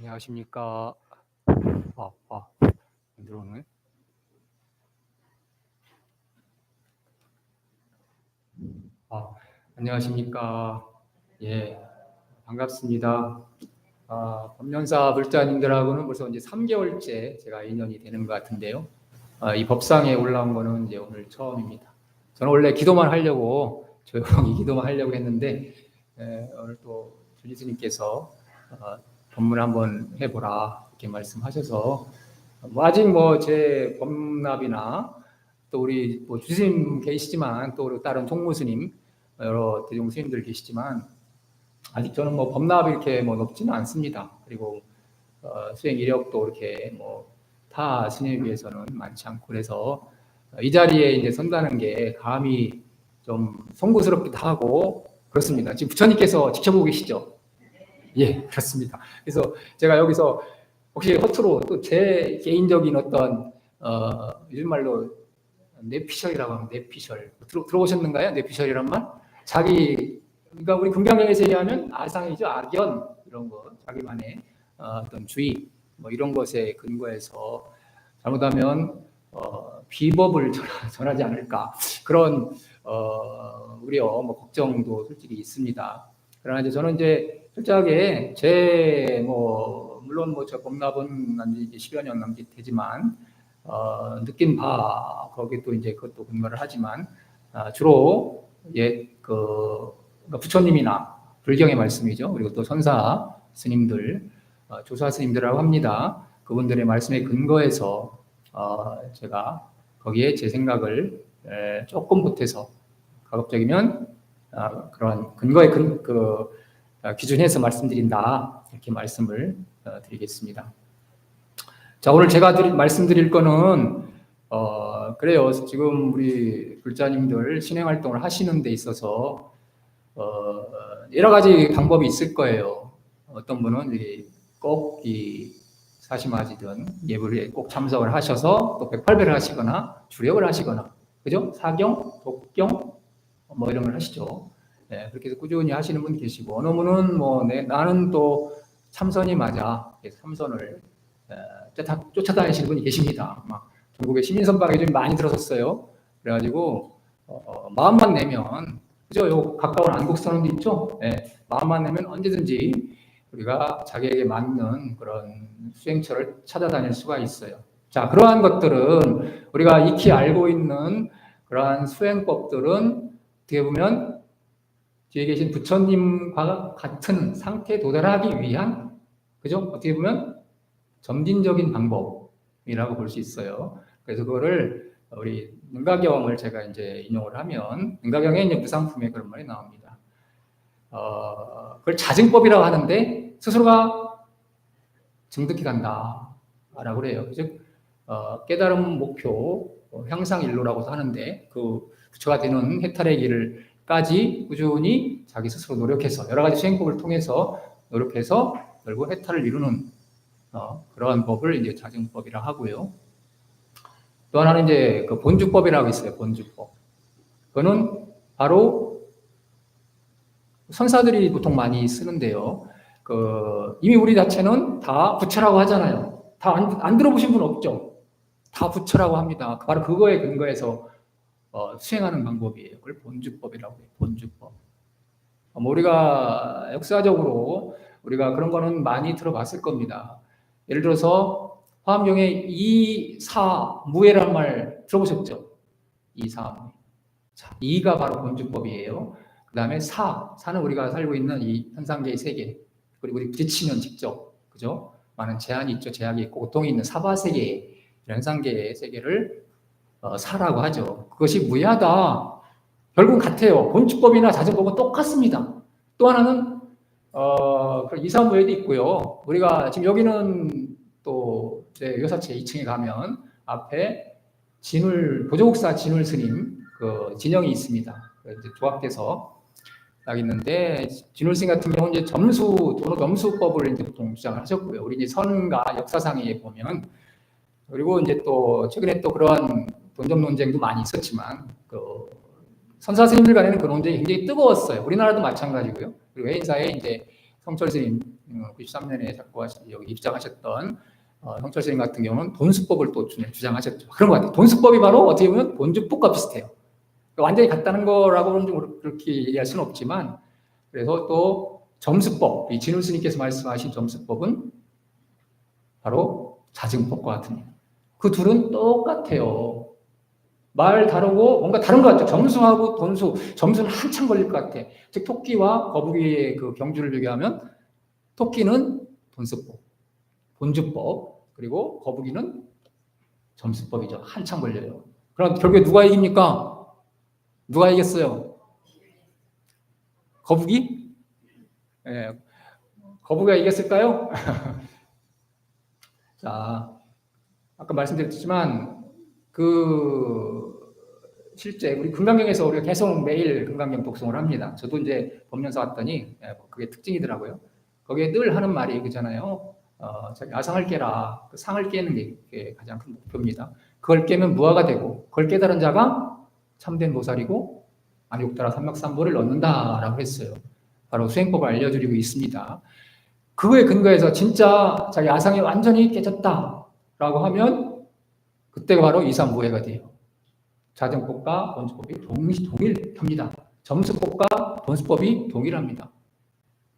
안녕하십니까. 안 들어오네. 안녕하십니까. 예, 반갑습니다. 법연사 불자님들하고는 벌써 이제 3개월째 제가 인연이 되는 것 같은데요. 이 법상에 올라온 거는 이제 오늘 처음입니다. 저는 원래 기도만 하려고, 조용히 기도만 하려고 했는데, 오늘 또 주지스님께서 법문 한번 해보라, 이렇게 말씀하셔서, 아직 제 법납이나 또 우리 주스님 계시지만 또 우리 다른 총무스님, 여러 대종 스님들 계시지만, 아직 저는 법납이 이렇게 높지는 않습니다. 그리고 수행 이력도 이렇게 타 스님에 비해서는 많지 않고, 그래서 이 자리에 이제 선다는 게 감히 좀 송구스럽기도 하고 그렇습니다. 지금 부처님께서 지켜보고 계시죠? 예, 그렇습니다. 그래서 제가 여기서 혹시 허투루 또 제 개인적인 어떤 요즘 말로 뇌피셜이라고 하면 뇌피셜 들어보셨는가요? 뇌피셜이란 말? 그러니까 우리 금강경에서 얘기하면 아상이죠. 악연 이런 거, 자기만의 어떤 주의 이런 것에 근거해서 잘못하면 비법을 전하지 않을까, 그런 우려, 걱정도 솔직히 있습니다. 그러나 이제 저는 이제 철저하게 물론 저 법납은 이제 10여 년 남짓 되지만 느낀 바 거기에 또 이제 그것도 근거를 하지만 주로 그러니까 부처님이나 불경의 말씀이죠. 그리고 또 선사 스님들, 조사 스님들이라고 합니다. 그분들의 말씀에 근거해서 제가 거기에 제 생각을 조금 보태서 가급적이면 그런 근거에 기준해서 말씀드린다, 이렇게 말씀을 드리겠습니다. 자, 오늘 제가 말씀드릴 거는 그래요. 지금 우리 불자님들 신행활동을 하시는 데 있어서 여러 가지 방법이 있을 거예요. 어떤 분은 꼭 이 사시마지든 예불에 꼭 참석을 하셔서 또 108배를 하시거나 주력을 하시거나, 그죠? 사경, 독경 이런 걸 하시죠. 네, 그렇게 해서 꾸준히 하시는 분 계시고, 어느 분은 나는 또 참선이 맞아, 참선을 쫓아다니시는 분이 계십니다. 전국에 시민선방에 좀 많이 들어섰어요. 그래가지고 마음만 내면, 그죠? 요 가까운 안국선언도 있죠. 네, 마음만 내면 언제든지 우리가 자기에게 맞는 그런 수행처를 찾아다닐 수가 있어요. 자, 그러한 것들은 우리가 익히 알고 있는 그러한 수행법들은 어떻게 보면 뒤에 계신 부처님과 같은 상태에 도달하기 위한, 그죠? 어떻게 보면 점진적인 방법이라고 볼 수 있어요. 그래서 그거를 우리 능가경을 제가 이제 인용을 하면, 능가경에 이제 무상품에 그런 말이 나옵니다. 그걸 자증법이라고 하는데 스스로가 증득해 간다라고 그래요. 즉 깨달음 목표 향상일로라고도 하는데, 그 부처가 되는 해탈의 길을까지 꾸준히 자기 스스로 노력해서 여러 가지 수행법을 통해서 노력해서 결국 해탈을 이루는 그러한 법을 이제 자증법이라고 하고요. 또 하나는 이제 그 본주법이라고 있어요. 본주법. 그거는 바로 선사들이 보통 많이 쓰는데요. 이미 우리 자체는 다 부처라고 하잖아요. 다 안 들어보신 분 없죠? 다 부처라고 합니다. 바로 그거에 근거해서 수행하는 방법이에요. 그걸 본주법이라고 해요. 본주법. 우리가 역사적으로 우리가 그런 거는 많이 들어봤을 겁니다. 예를 들어서 화엄경에 이사무예라는 말 들어보셨죠? 이사무예. 자, 이가 바로 본주법이에요. 그 다음에 사는 우리가 살고 있는 이 현상계의 세계, 그리고 우리 부딪히면 직접, 그죠? 많은 제한이 있죠. 제약이 있고 고통이 있는 사바세계, 현상계의 세계를 사라고 하죠. 그것이 무야다. 결국은 같아요. 본주법이나 자증법은 똑같습니다. 또 하나는 이사무예도 있고요. 우리가 지금 여기는 또 제 요사체 2층에 가면 앞에 보조국사 진울 스님 그 진영이 있습니다. 이제 조합돼서 딱 있는데, 진울 스님 같은 경우는 이제 점수법을 이제 보통 주장을 하셨고요. 우리 이제 선가 역사상에 보면, 그리고 이제 또 최근에 또 그러한 돈점 논쟁도 많이 있었지만 선사 스님들 간에는 그 논쟁이 굉장히 뜨거웠어요. 우리나라도 마찬가지고요. 그리고 해인사에 이제 성철 스님 93년에 여기 입장하셨던 성철 선생님 같은 경우는 돈수법을 또 주장하셨죠. 그런 것 같아요. 돈수법이 바로 어떻게 보면 돈주법과 비슷해요. 완전히 같다는 거라고는 좀 그렇게 얘기할 수는 없지만, 그래서 또 점수법, 이 진훈 스님께서 말씀하신 점수법은 바로 자증법과 같은, 그 둘은 똑같아요. 말 다르고 뭔가 다른 것 같죠. 점수하고 돈수, 점수는 한참 걸릴 것 같아. 즉 토끼와 거북이의 그 경주를 비교하면 토끼는 돈수법, 돈주법, 그리고 거북이는 점수법이죠. 한참 걸려요. 그럼 결국에 누가 이깁니까? 누가 이겼어요? 거북이? 예, 거북이가 이겼을까요? 자, 아까 말씀드렸지만 실제 우리 금강경에서 우리가 계속 매일 금강경 독송을 합니다. 저도 이제 법련사 왔더니 그게 특징이더라고요. 거기에 늘 하는 말이 그잖아요. 자기 아상을 깨라. 그 상을 깨는 게 가장 큰 목표입니다. 그걸 깨면 무아가 되고, 그걸 깨달은 자가 참된 보살이고 안욕따라 삼막삼보를 얻는다라고 했어요. 바로 수행법을 알려드리고 있습니다. 그거에 근거해서 진짜 자기 아상이 완전히 깨졌다라고 하면 그때가 바로 이삼무해가 돼요. 자정법과 돈수법이 동일합니다. 점수법과 돈수법이 동일합니다.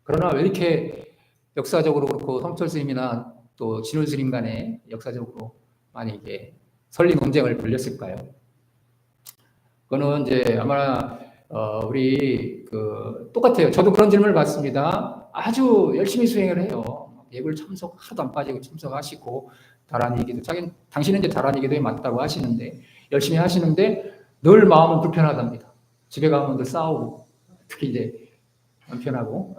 그러나 왜 이렇게 역사적으로 그렇고 성철 스님이나 또 진울 스님 간에 역사적으로 많이 이게 설리 논쟁을 벌였을까요? 그거는 이제 아마 우리 똑같아요. 저도 그런 질문을 받습니다. 아주 열심히 수행을 해요. 예불 참석 하도 안 빠지고 참석하시고 다란이기도 당신은 이제 다란이기도에 맞다고 하시는데 열심히 하시는데 늘 마음은 불편하답니다. 집에 가면 늘 싸우고 특히 이제 남편하고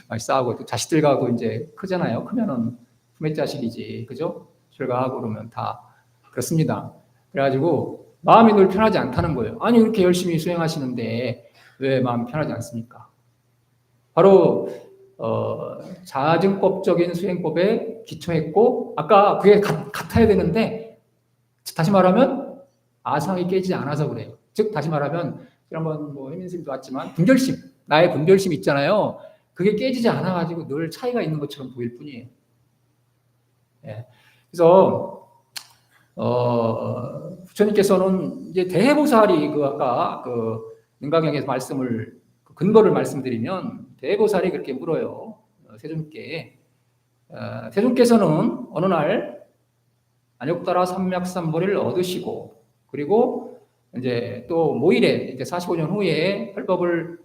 많이 싸우고 또 자식들과도 이제 크잖아요. 크면은 품의 자식이지, 그죠? 출가하고 그러면 다 그렇습니다. 그래가지고 마음이 늘 편하지 않다는 거예요. 아니 이렇게 열심히 수행하시는데 왜 마음이 편하지 않습니까? 바로 자증법적인 수행법에 기초했고 아까 그게 같아야 되는데 다시 말하면 아상이 깨지지 않아서 그래요. 즉 다시 말하면 지난번 혜민 스님도 왔지만 분별심, 나의 분별심 있잖아요. 그게 깨지지 않아가지고 늘 차이가 있는 것처럼 보일 뿐이에요. 예. 그래서 부처님께서는 이제 대보살이 아까 능강경에서 말씀을 근거를 말씀드리면 대보살이 그렇게 물어요. 세존께. 세존께서는 어느 날 안욕따라 삼맥삼보리를 얻으시고 그리고 이제 또 모일에 이제 45년 후에 설법을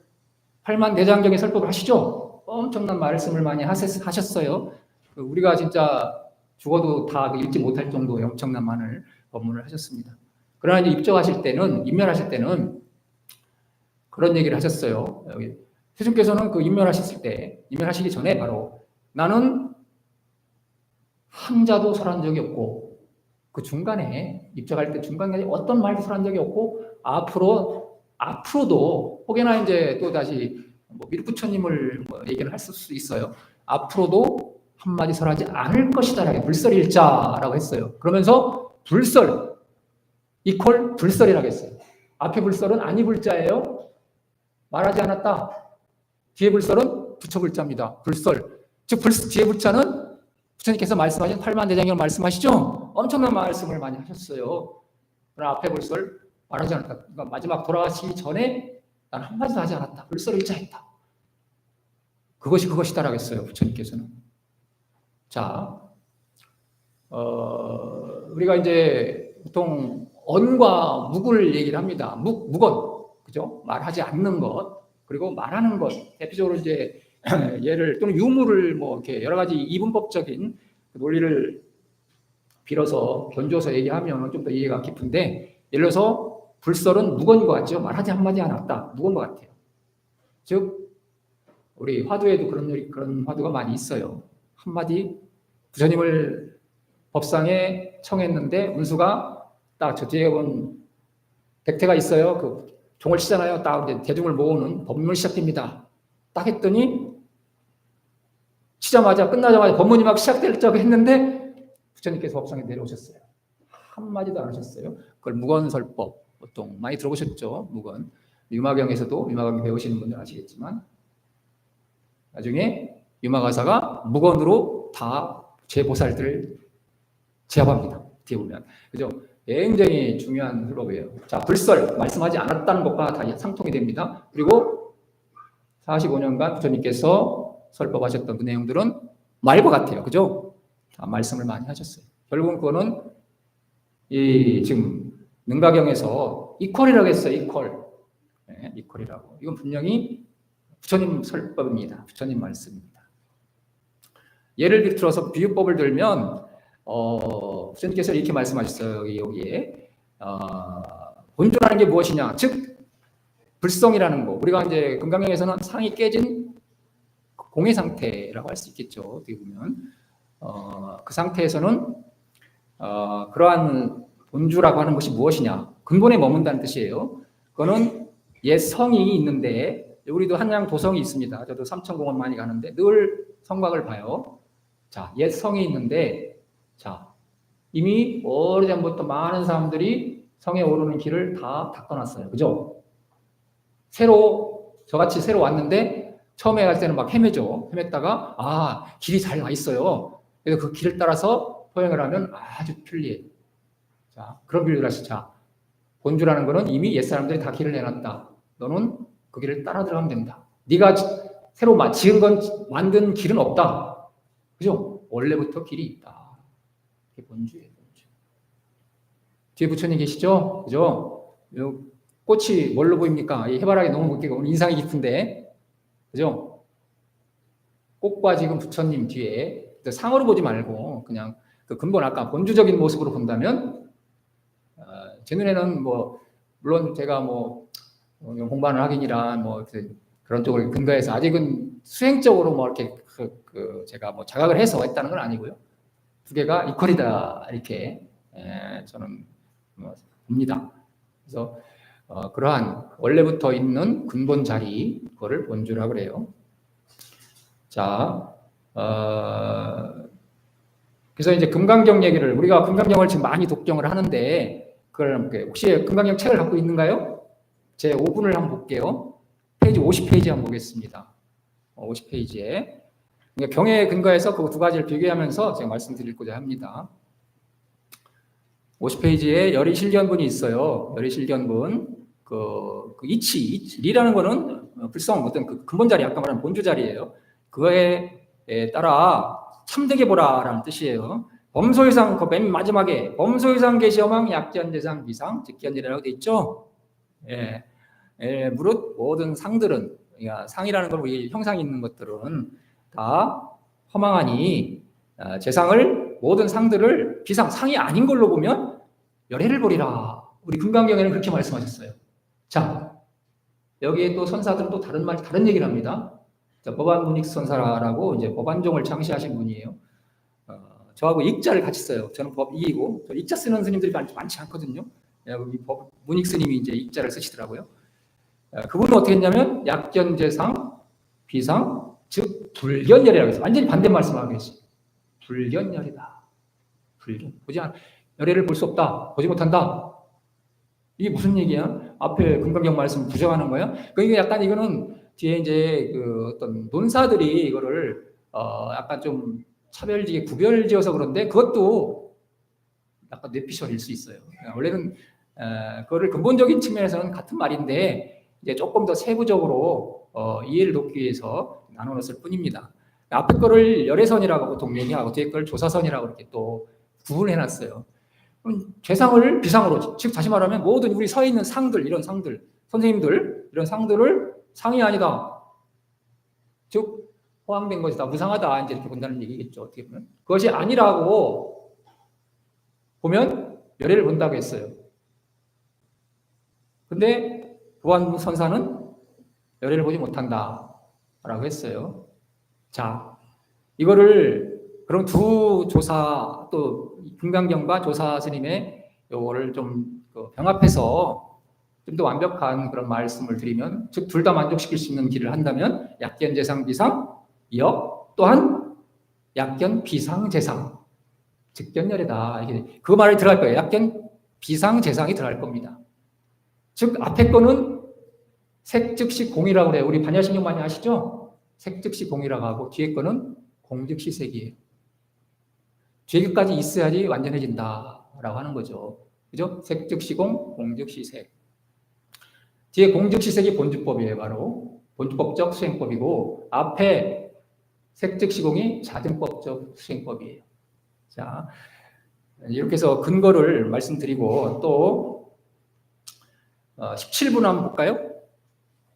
팔만대장경의 설법을 하시죠. 엄청난 말씀을 많이 하셨어요. 우리가 진짜 죽어도 다 읽지 못할 정도의 엄청난 많은 법문을 하셨습니다. 그러나 이제 임멸하실 때는 그런 얘기를 하셨어요. 여기 세존께서는 임멸하시기 전에 바로 나는 한자도 설한 적이 없고 그 중간에 입적할 때 중간에 어떤 말도 설한 적이 없고 앞으로도 혹여나 이제 또 다시 미륵부처님을 얘기를 할 수 있어요. 앞으로도 한마디 설하지 않을 것이다라고 불설일자라고 했어요. 그러면서 불설 이퀄 불설이라고 했어요. 앞에 불설은 아니 불자예요. 말하지 않았다. 뒤에 불설은 부처 불자입니다. 불설. 즉 뒤에 불자는 부처님께서 말씀하신 팔만대장경을 말씀하시죠. 엄청난 말씀을 많이 하셨어요. 그러나 앞에 불설 말하지 않았다. 그러니까 마지막 돌아가시기 전에 난 한마디도 하지 않았다. 불설일자했다. 그것이 그것이다라고 했어요. 부처님께서는. 자, 우리가 이제 보통 언과 묵을 얘기를 합니다. 묵언, 그죠? 말하지 않는 것, 그리고 말하는 것. 대표적으로 이제 예를 또는 유무를 이렇게 여러 가지 이분법적인 논리를 빌어서 견줘서 얘기하면 좀 더 이해가 깊은데, 예를 들어서 불설은 묵언과 같죠. 말하지 한마디 않았다. 묵언과 같아요. 즉 우리 화두에도 그런 화두가 많이 있어요. 한마디 부처님을 법상에 청했는데 운수가 딱 저 뒤에 본 백태가 있어요. 그 종을 치잖아요. 딱 이제 대중을 모으는 법문을 시작됩니다. 딱 했더니 끝나자마자 법문이 막 시작될 적 했는데 부처님께서 법상에 내려오셨어요. 한마디도 안 하셨어요. 그걸 무건설법 보통 많이 들어보셨죠. 무건. 유마경에서도 유마경 배우시는 분들 아시겠지만 나중에 유마가사가 무건으로 다 제보살들을 제압합니다. 뒤에 보면. 그죠? 굉장히 중요한 흐름이에요. 자, 불설, 말씀하지 않았다는 것과 다 상통이 됩니다. 그리고 45년간 부처님께서 설법하셨던 그 내용들은 말과 같아요. 그죠? 다 말씀을 많이 하셨어요. 결국은 그거는 지금 능가경에서 이퀄이라고 했어요. 이퀄. 네, 이퀄이라고. 이건 분명히 부처님 설법입니다. 부처님 말씀입니다. 예를 들어서 비유법을 들면 부처님께서 이렇게 말씀하셨어요. 여기에 본주라는 게 무엇이냐? 즉 불성이라는 거. 우리가 이제 금강경에서는 상이 깨진 공의 상태라고 할 수 있겠죠. 어떻게 보면 그 상태에서는 그러한 본주라고 하는 것이 무엇이냐? 근본에 머문다는 뜻이에요. 그거는 옛 성이 있는데 우리도 한양 도성이 있습니다. 저도 삼천공원 많이 가는데 늘 성곽을 봐요. 자, 옛 성이 있는데 자, 이미 오래전부터 많은 사람들이 성에 오르는 길을 다 닦아놨어요. 그죠? 저같이 새로 왔는데 처음에 갈 때는 막 헤맸다가 길이 잘 와 있어요. 그래서 그 길을 따라서 포행을 하면 아주 편리해요. 자, 그런 비유를 하시죠. 자, 본주라는 거는 이미 옛사람들이 다 길을 내놨다. 너는 그 길을 따라 들어가면 된다. 네가 새로 만든 길은 없다. 그죠? 원래부터 길이 있다. 이게 본주예요. 본주. 뒤에 부처님 계시죠? 그죠? 꽃이 뭘로 보입니까? 이 해바라기 너무 못 끼고 오늘 인상이 깊은데, 그죠? 꽃과 지금 부처님 뒤에 상으로 보지 말고 그냥 그 근본 아까 본주적인 모습으로 본다면 제 눈에는 물론 제가 공부하는 학인이라 그런 쪽을 근거해서 아직은 수행적으로 이렇게 제가 자각을 해서 했다는 건 아니고요. 두 개가 이퀄이다 이렇게 저는 봅니다. 그래서 그러한 원래부터 있는 근본 자리 그거를 본주라고 그래요. 자, 그래서 이제 금강경 얘기를 우리가 금강경을 지금 많이 독경을 하는데 그걸 혹시 금강경 책을 갖고 있는가요? 제 5분을 한번 볼게요. 페이지 50페이지 한번 보겠습니다. 50페이지에 그러니까 경에 근거해서 그 두 가지를 비교하면서 제가 말씀드리고자 합니다. 50페이지에 열의실견분이 있어요. 열의실견분 그 이치리라는 거는 불성 어떤 그 근본 자리 아까 말한 본주 자리예요. 그거에 따라 참되게 보라라는 뜻이에요. 범소유상 그 맨 마지막에 범소유상 계시어망 약견재상 비상 직견이라고 돼 있죠. 무릇 모든 상들은 그러니까 상이라는 건 우리 형상이 있는 것들은 다 허망하니 재상을 모든 상들을 비상 상이 아닌 걸로 보면 열애를 보리라. 우리 금강경에는 그렇게 말씀하셨어요. 자, 여기에 또 선사들은 또 다른 얘기를 합니다. 자, 법안문익 선사라고 이제 법안종을 창시하신 분이에요. 저하고 익자를 같이 써요. 저는 법 2이고 저 익자 쓰는 스님들이 많지 않거든요. 우리 문익 스님이 이제 익자를 쓰시더라고요. 그분은 어떻게 했냐면 약견재상 비상 즉 불견열이라고 해서 완전히 반대 말씀하고 계시. 불견열이다. 불견. 열애를 볼 수 없다. 보지 못한다. 이게 무슨 얘기야? 앞에 금강경 말씀 부정하는 거야? 그러니까 약간 이거는 뒤에 이제 그 어떤 논사들이 이거를 약간 좀 차별지게 구별지어서 그런데 그것도 약간 뇌피셜일 수 있어요. 원래는 그거를 근본적인 측면에서는 같은 말인데 이제 조금 더 세부적으로 이해를 돕기 위해서 나눠놨을 뿐입니다. 앞에 거를 열애선이라고 보통 얘기하고 뒤에 걸 조사선이라고 이렇게 또 구분해놨어요. 그럼 재상을 비상으로, 즉 다시 말하면 모든 우리 서 있는 상들, 이런 상들, 선생님들 이런 상들을 상이 아니다. 즉 허황된 것이다, 무상하다 이제 이렇게 본다는 얘기겠죠. 어떻게 보면 그것이 아니라고 보면 열애를 본다고 했어요. 근데 보안 선사는 열애를 보지 못한다라고 했어요. 자, 이거를 그럼 두 조사 또 금강경과 조사 스님의 요거를 좀 병합해서 좀 더 완벽한 그런 말씀을 드리면, 즉 둘 다 만족시킬 수 있는 길을 한다면 약견 재상 비상 역 또한 약견 비상 재상 즉견열애다. 그 말이 들어갈 거예요. 약견 비상 재상이 들어갈 겁니다. 즉 앞에 거는 색 즉시 공이라고 그래요. 우리 반야신경 많이 아시죠? 색즉시 공이라고 하고 뒤에 거는 공즉시 색이에요. 뒤에 것까지 있어야지 완전해진다라고 하는 거죠. 그죠? 색즉시 공, 공즉시 색. 뒤에 공즉시 색이 본주법이에요. 바로 본주법적 수행법이고 앞에 색즉시 공이 자증법적 수행법이에요. 자, 이렇게 해서 근거를 말씀드리고 또 17분 한번 볼까요?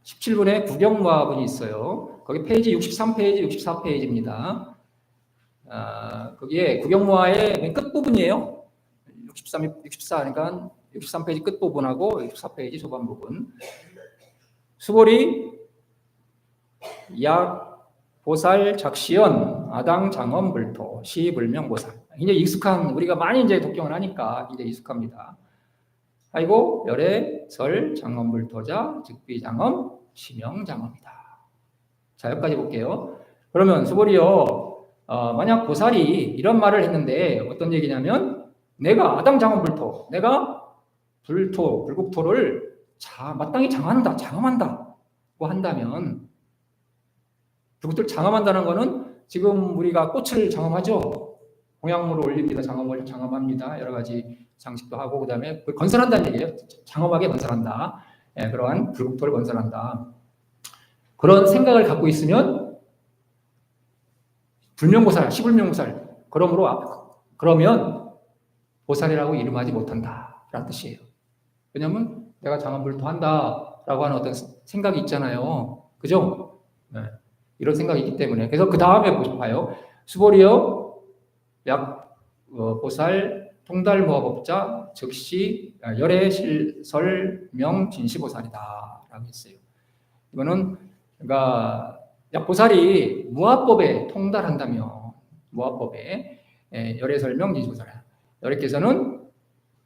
17분에 구경모화분이 있어요. 거기 페이지 63페이지, 64페이지입니다. 거기에 구경모화의 맨 끝부분이에요. 64, 그러니까 63페이지 끝부분하고 64페이지 초반 부분. 수보리 약 보살 작시연 아당 장엄 불토 시불명 보살. 이제 익숙한 우리가 많이 이제 독경을 하니까 이제 익숙합니다. 아이고 열애 설 장엄 불토자 즉비 장엄 시명 장엄이다. 자 여기까지 볼게요. 그러면 수보리요 만약 보살이 이런 말을 했는데 어떤 얘기냐면 내가 아당 장엄 불토 내가 불토 불국토를 마땅히 장한다 장엄한다고 한다면 불국토를 장엄한다는 거는 지금 우리가 꽃을 장엄하죠. 공약물을 올립니다. 장엄을 장엄합니다. 여러 가지 장식도 하고 그다음에 건설한다는 얘기예요. 장엄하게 건설한다. 예, 그러한 불국토를 건설한다. 그런 생각을 갖고 있으면 불명보살, 시불명보살 그러면 보살이라고 이름하지 못한다라는 뜻이에요. 왜냐하면 내가 장엄불토한다라고 하는 어떤 생각이 있잖아요. 그죠? 네. 이런 생각이 있기 때문에 그래서 그 다음에 봐요. 수보리여 약 보살 통달무화법자 즉시 열애설명 진시보살이다라고 했어요. 이거는 그러니까 약 보살이 무화법에 통달한다면 무화법에 열애설명 진시보살이다. 열애께서는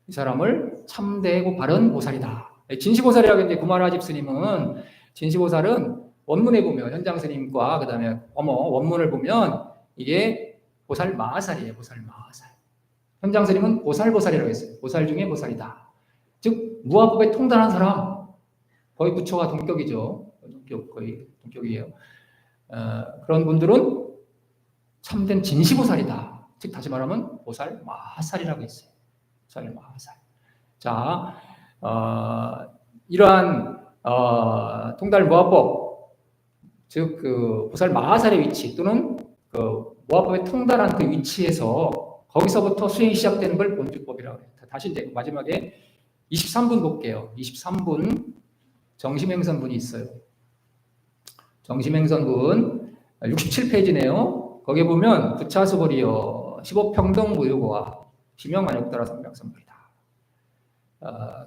이 사람을 참되고 바른 보살이다. 진시보살이라고 했는데 구마라집 스님은 진시보살은 원문에 보면 현장 스님과 그다음에 원문을 보면 이게 보살 마하살이에요. 보살 마하살. 현장 스님은 보살이라고 했어요. 보살 중에 보살이다. 즉 무화법에 통달한 사람 거의 부처와 동격이죠. 거의 동격이에요. 그런 분들은 참된 진시보살이다. 즉 다시 말하면 보살 마하살이라고 했어요. 보살 마하살. 자, 이러한 통달 무화법 즉 그 보살 마하살의 위치 또는 그 무화법에 통달한 그 위치에서 거기서부터 수행이 시작되는 걸 본주법이라고 해요. 다시 이제 마지막에 23분 볼게요. 23분 정심행선분이 있어요. 정심행선분 67페이지네요. 거기에 보면 부차수보리여 15평등 무효고와 시명만욕따라 삼백선불이다.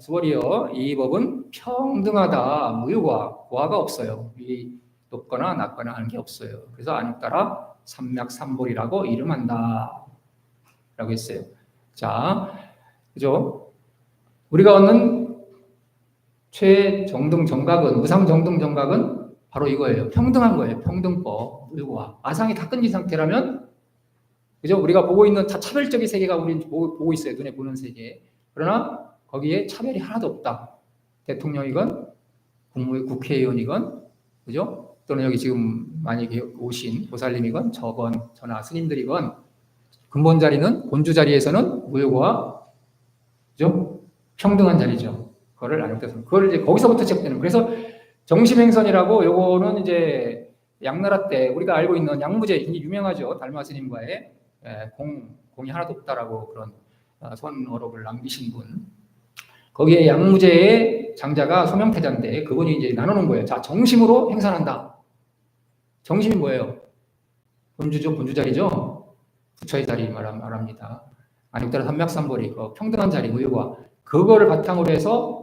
수보리여 이 법은 평등하다. 무효고와 고하가 없어요. 이 높거나 낮거나 하는 게 없어요. 그래서 안욕따라 삼맥삼볼이라고 이름한다. 라고 했어요. 자, 그죠? 우리가 얻는 최정등 정각은, 무상정등 정각은 바로 이거예요. 평등한 거예요. 평등법, 무효고와. 아상이 다 끊긴 상태라면, 그죠? 우리가 보고 있는 다 차별적인 세계가 우리 보고 있어요. 눈에 보는 세계. 그러나 거기에 차별이 하나도 없다. 대통령이건, 국회의원이건, 그죠? 또는 여기 지금 만약에 오신 보살님이건, 저나 스님들이건, 근본 자리는, 본주 자리에서는 무효고와, 그죠? 평등한 자리죠. 그거를 안욕대서. 그걸 이제 거기서부터 시작되는. 그래서 정심행선이라고 요거는 이제 양나라 때 우리가 알고 있는 양무제 굉장히 유명하죠. 달마 스님과의 공이 하나도 없다라고 그런 선어록을 남기신 분. 거기에 양무제의 장자가 소명태자인데 그분이 이제 나눠놓은 거예요. 자, 정심으로 행선한다. 정심이 뭐예요? 본주죠, 본주 자리죠. 부처의 자리 말합니다. 안욕따라 삼맥삼볼이 평등한 자리, 무효고와 그거를 바탕으로 해서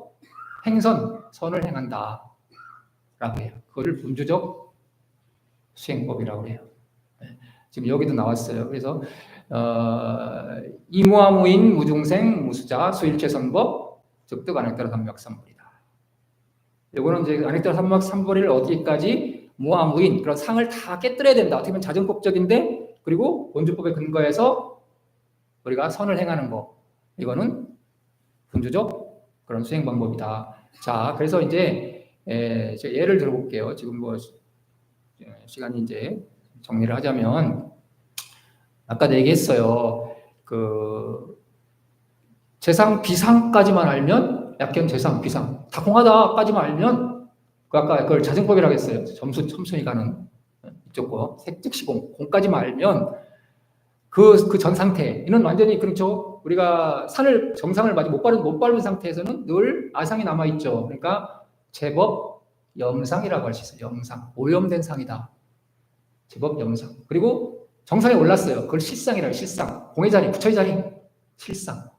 선을 행한다. 라고 해요. 그거를 본주적 수행법이라고 해요. 지금 여기도 나왔어요. 그래서 이무아무인 무중생 무수자 수일체선법 즉득 안욕따라 삼맥삼볼이다. 이거는 이제 안욕따라 삼맥삼볼을 어디까지 무아무인 그런 상을 다 깨뜨려야 된다. 어떻게 보면 자정법적인데 그리고 본주법에 근거해서 우리가 선을 행하는 거 이거는 본주적 그런 수행 방법이다. 자, 그래서 이제 제가 예를 들어볼게요. 지금 시간이 이제 정리를 하자면 아까 얘기했어요. 그 재상 비상까지만 알면 약견 재상 비상 다 공하다까지만 알면 그 아까 그걸 자증법이라고 했어요. 점수 첨순이 가는 이쪽 거 색즉시공 공까지만 알면 그 전 상태는 완전히 그렇죠. 우리가 산을 정상을 마치 못 밟은 상태에서는 늘 아상이 남아 있죠. 그러니까 제법 염상이라고 할 수 있어요. 염상 오염된 상이다. 제법 염상. 그리고 정상에 올랐어요. 그걸 실상이라고 실상. 공의 자리, 부처의 자리, 실상.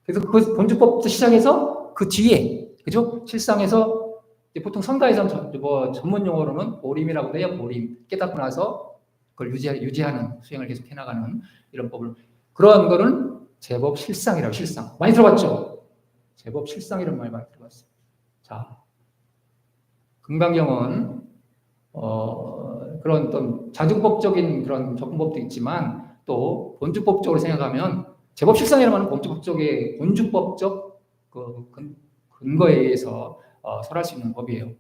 그래서 그 본주법부터 시작해서 그 뒤에, 그죠? 실상에서 보통 성가에서 전문 용어로는 보림이라고 해요. 보림. 깨닫고 나서 그걸 유지하는 수행을 계속 해나가는 이런 법을. 그런 거는 제법 실상이라고 실상. 많이 들어봤죠? 제법 실상이라는 말 많이 들어봤어요. 자, 금강경은 그런 어떤 자증법적인 그런 접근법도 있지만 또 본주법적으로 생각하면 제법 실상이라는 말은 본주법적 그 근거에 의해서 설할 수 있는 법이에요.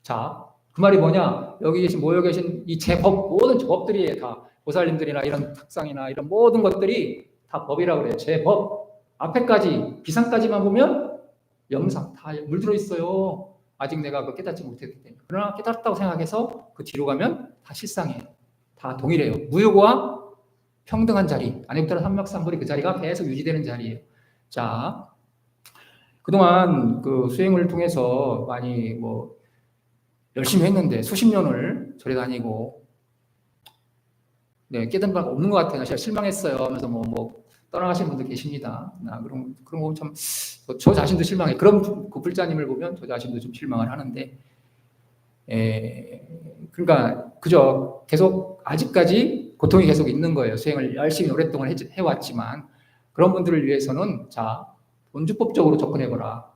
자, 그 말이 뭐냐? 여기 모여 계신 이 제법 모든 법들이 다 보살님들이나 이런 특상이나 이런 모든 것들이 다 법이라고 그래요. 제법 앞에까지 비상까지만 보면 염상 다 물들어 있어요. 아직 내가 그 깨닫지 못했기 때문에. 그러나 깨닫다고 생각해서 그 뒤로 가면 다 실상이에요. 다 동일해요. 무효와 평등한 자리. 아니부터 삼막삼불이 그 자리가 계속 유지되는 자리예요. 자, 그동안 그 수행을 통해서 많이 열심히 했는데 수십 년을 절에 다니고 깨달은 바가 없는 것 같아요. 제가 실망했어요. 하면서 떠나가신 분들 계십니다. 그런 거 보면 참 저 자신도 실망해. 그런 그 불자님을 보면 저 자신도 좀 실망을 하는데, 그러니까 그저 계속 아직까지 고통이 계속 있는 거예요. 수행을 열심히 오랫동안 해왔지만 그런 분들을 위해서는 자 본주법적으로 접근해보라.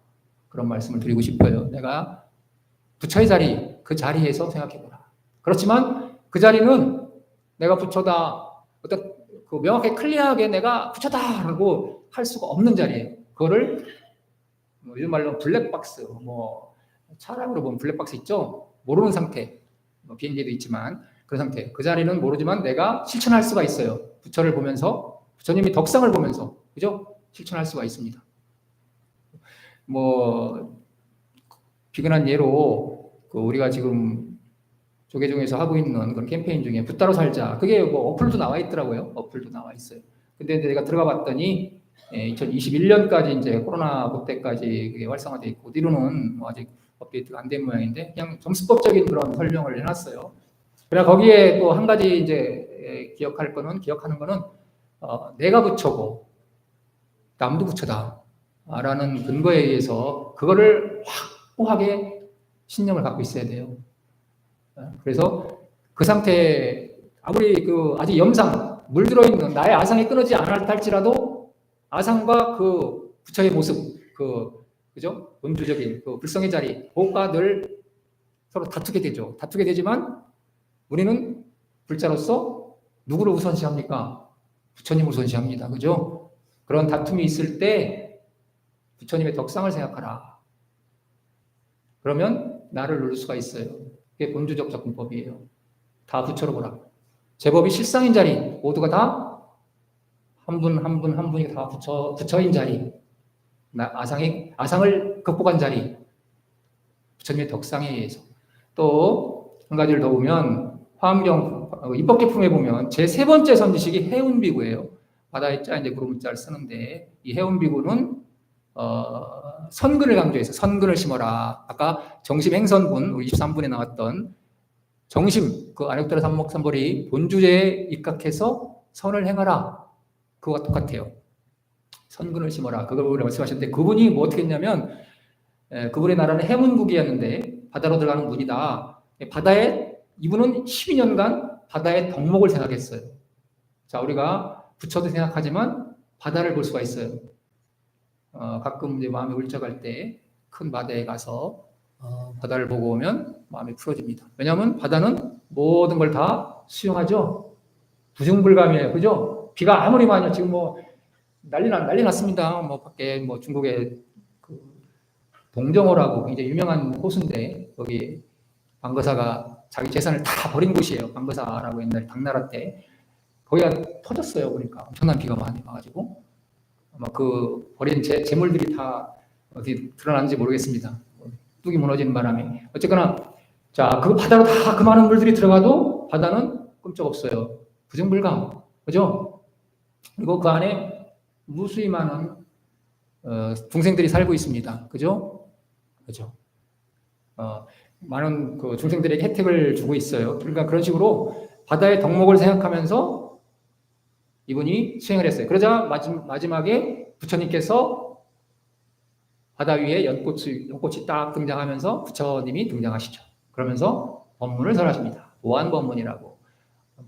그런 말씀을 드리고 싶어요. 내가 부처의 자리, 그 자리에서 생각해보라. 그렇지만 그 자리는 내가 부처다, 어떤 그 명확하게 클리어하게 내가 부처다라고 할 수가 없는 자리예요. 그거를 요즘 말로 블랙박스, 차량으로 보면 블랙박스 있죠? 모르는 상태, 비행기도 있지만 그런 상태. 그 자리는 모르지만 내가 실천할 수가 있어요. 부처를 보면서, 부처님이 덕상을 보면서, 그죠? 실천할 수가 있습니다. 비근한 예로 우리가 지금 조계종에서 하고 있는 그런 캠페인 중에 붓다로 살자. 그게 어플도 나와 있더라고요. 어플도 나와 있어요. 근데 내가 들어가 봤더니 2021년까지 이제 코로나 그때까지 그게 활성화돼 있고 뒤로는 아직 업데이트가 안 된 모양인데 그냥 점수법적인 그런 설명을 해놨어요. 그러나 거기에 또 한 가지 이제 기억하는 거는 내가 부처고 남도 부처다라는 근거에 의해서 그거를 확고하게 신념을 갖고 있어야 돼요. 그래서 그 상태 아무리 아직 염상 물들어 있는 나의 아상이 끊어지지 않았다 할지라도 아상과 그 부처의 모습 그죠? 본주적인 그 불성의 자리 그거가 늘 서로 다투게 되죠. 다투게 되지만 우리는 불자로서 누구를 우선시합니까? 부처님을 우선시합니다. 그죠? 그런 다툼이 있을 때 부처님의 덕상을 생각하라. 그러면 나를 누를 수가 있어요. 그게 본주적 접근법이에요. 다 부처로 보라. 제법이 실상인 자리 모두가 다 한 분이 다 부처인 자리. 아상을 극복한 자리. 부처님의 덕상에 의해서. 또 한 가지를 더 보면 화엄경 입법계품에 보면 제 세 번째 선지식이 해운비구예요. 바다에 자 이제 구름자를 쓰는데 이 해운비구는 선근을 강조해서 선근을 심어라. 아까 정심행선분 우리 23분에 나왔던 정심 그 안역도라 삼목삼벌이 본주제에 입각해서 선을 행하라. 그거와 똑같아요. 선근을 심어라. 그걸 말씀하셨는데 그분이 어떻게 했냐면 그분의 나라는 해문국이었는데 바다로 들어가는 문이다. 바다에 이분은 12년간 바다의 덕목을 생각했어요. 자, 우리가 부처도 생각하지만 바다를 볼 수가 있어요. 가끔 이제 마음이 울적할 때 큰 바다에 가서 바다를 보고 오면 마음이 풀어집니다. 왜냐하면 바다는 모든 걸 다 수용하죠. 부중불감이에요. 그죠? 비가 아무리 많이 지금 난리 났습니다. 밖에 중국의 동정호라고 굉장히 유명한 호수인데 거기 방거사가 자기 재산을 다 버린 곳이에요. 방거사라고 옛날에 당나라 때 거기가 터졌어요. 보니까 엄청난 비가 많이 와가지고 아마 그 버린 재물들이 다 어디 드러났는지 모르겠습니다. 뚝이 무너지는 바람에 어쨌거나 자, 그 바다로 다 그 많은 물들이 들어가도 바다는 끔찍없어요. 부정불감, 그죠? 그리고 그 안에 무수히 많은 중생들이 살고 있습니다. 그죠? 그죠? 많은 그 중생들에게 혜택을 주고 있어요. 그러니까 그런 식으로 바다의 덕목을 생각하면서 이분이 수행을 했어요. 그러자 마지막에 부처님께서 바다 위에 연꽃이 딱 등장하면서 부처님이 등장하시죠. 그러면서 법문을 설하십니다. 보안법문이라고.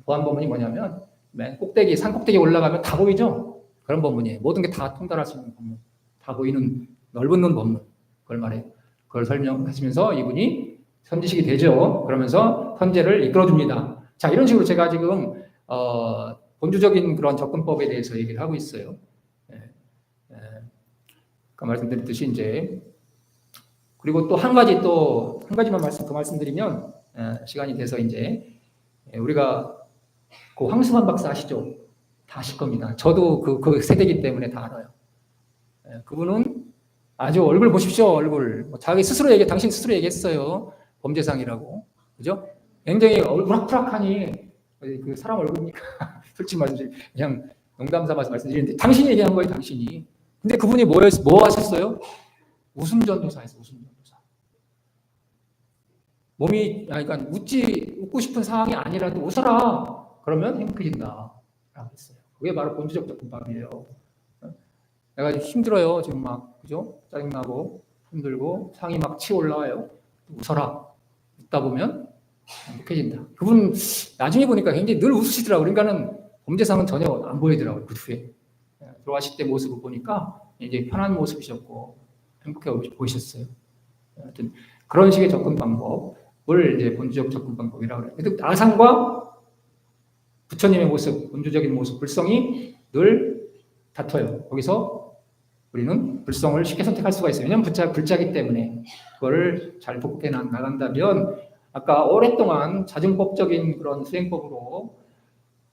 보안법문이 뭐냐면 맨 꼭대기, 산 꼭대기에 올라가면 다 보이죠? 그런 법문이에요. 모든 게 다 통달할 수 있는 법문. 다 보이는 넓은 눈 법문. 그걸 말해요. 그걸 설명하시면서 이분이 선지식이 되죠. 그러면서 선제를 이끌어줍니다. 자, 이런 식으로 제가 지금 본주적인 그런 접근법에 대해서 얘기를 하고 있어요. 아까 말씀드렸듯이 이제 그리고 또 한 가지만 말씀드리면 시간이 돼서 이제 우리가 그 황승환 박사 아시죠? 다 아실 겁니다. 저도 그 세대이기 때문에 다 알아요. 그분은 아주 얼굴 보십시오. 얼굴 자기 스스로 당신 스스로 얘기했어요. 범죄상이라고, 그죠? 굉장히 우락부락하니 그 사람 얼굴이니까 솔직히 말씀드리면 그냥 농담 삼아서 말씀드리는데 당신이 얘기한 거예요. 당신이. 근데 그분이 뭐 하셨어요? 웃음전도사였어요. 웃음전도사. 몸이 그러니까 웃고 싶은 상황이 아니라도 웃어라. 그러면 행복해진다. 라고 했어요. 그게 바로 본주적 접근법이에요. 내가 힘들어요. 지금 막, 그죠? 짜증나고, 힘들고, 상이 막 치어 올라와요. 웃어라. 웃다 보면 행복해진다. 그분 나중에 보니까 굉장히 늘 웃으시더라고요. 그러니까는 범죄상은 전혀 안 보이더라고요. 그 후에. 들어가실 때 모습을 보니까 이제 편한 모습이셨고, 행복해 보이셨어요. 하여튼 그런 식의 접근 방법을 이제 본주적 접근 방법이라고 해요. 근데 아상과 부처님의 모습, 본주적인 모습, 불성이 늘 다퉈요. 거기서 우리는 불성을 쉽게 선택할 수가 있어요. 왜냐하면 불자기 때문에 그거를 잘 극복해 나간다면 아까 오랫동안 자증법적인 그런 수행법으로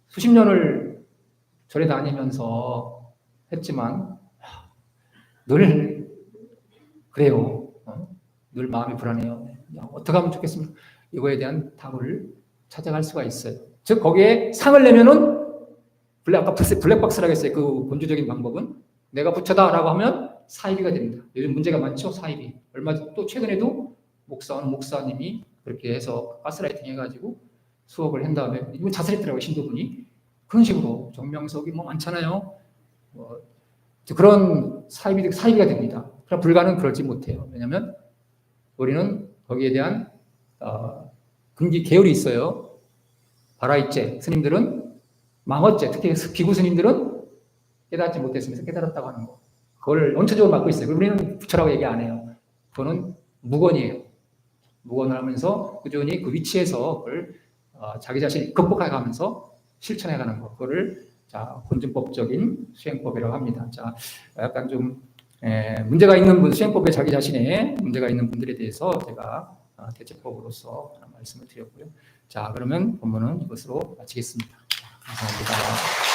수십 년을 절에 다니면서 했지만 늘 그래요. 늘 마음이 불안해요. 어떻게 하면 좋겠습니까? 이거에 대한 답을 찾아갈 수가 있어요. 즉 거기에 상을 내면은 아까 블랙박스라고 했어요. 그 본주적인 방법은 내가 부처다라고 하면 사이비가 됩니다. 요즘 문제가 많죠. 사이비. 또 최근에도 목사님이 그렇게 해서 가스라이팅 해가지고 수업을 한 다음에 이거 자살했더라고요. 신도분이. 그런 식으로 정명석이 뭐 많잖아요. 그런 사이비가 됩니다. 그러나 불가는 그러지 못해요. 왜냐하면 우리는 거기에 대한 근기 계율이 있어요. 바라이째 스님들은 망어째, 특히 비구 스님들은 깨닫지 못했으면서 깨달았다고 하는 거. 그걸 원천적으로 맡고 있어요. 우리는 부처라고 얘기 안 해요. 그거는 무건이에요. 무건을 하면서 꾸준히 그 위치에서 그걸 자기 자신이 극복해가면서 실천해가는 거. 그거를 본증법적인 수행법이라고 합니다. 약간 좀 문제가 있는 수행법에 자기 자신의 문제가 있는 분들에 대해서 제가 대처법으로서 말씀을 드렸고요. 그러면 본문은 이것으로 마치겠습니다. 감사합니다.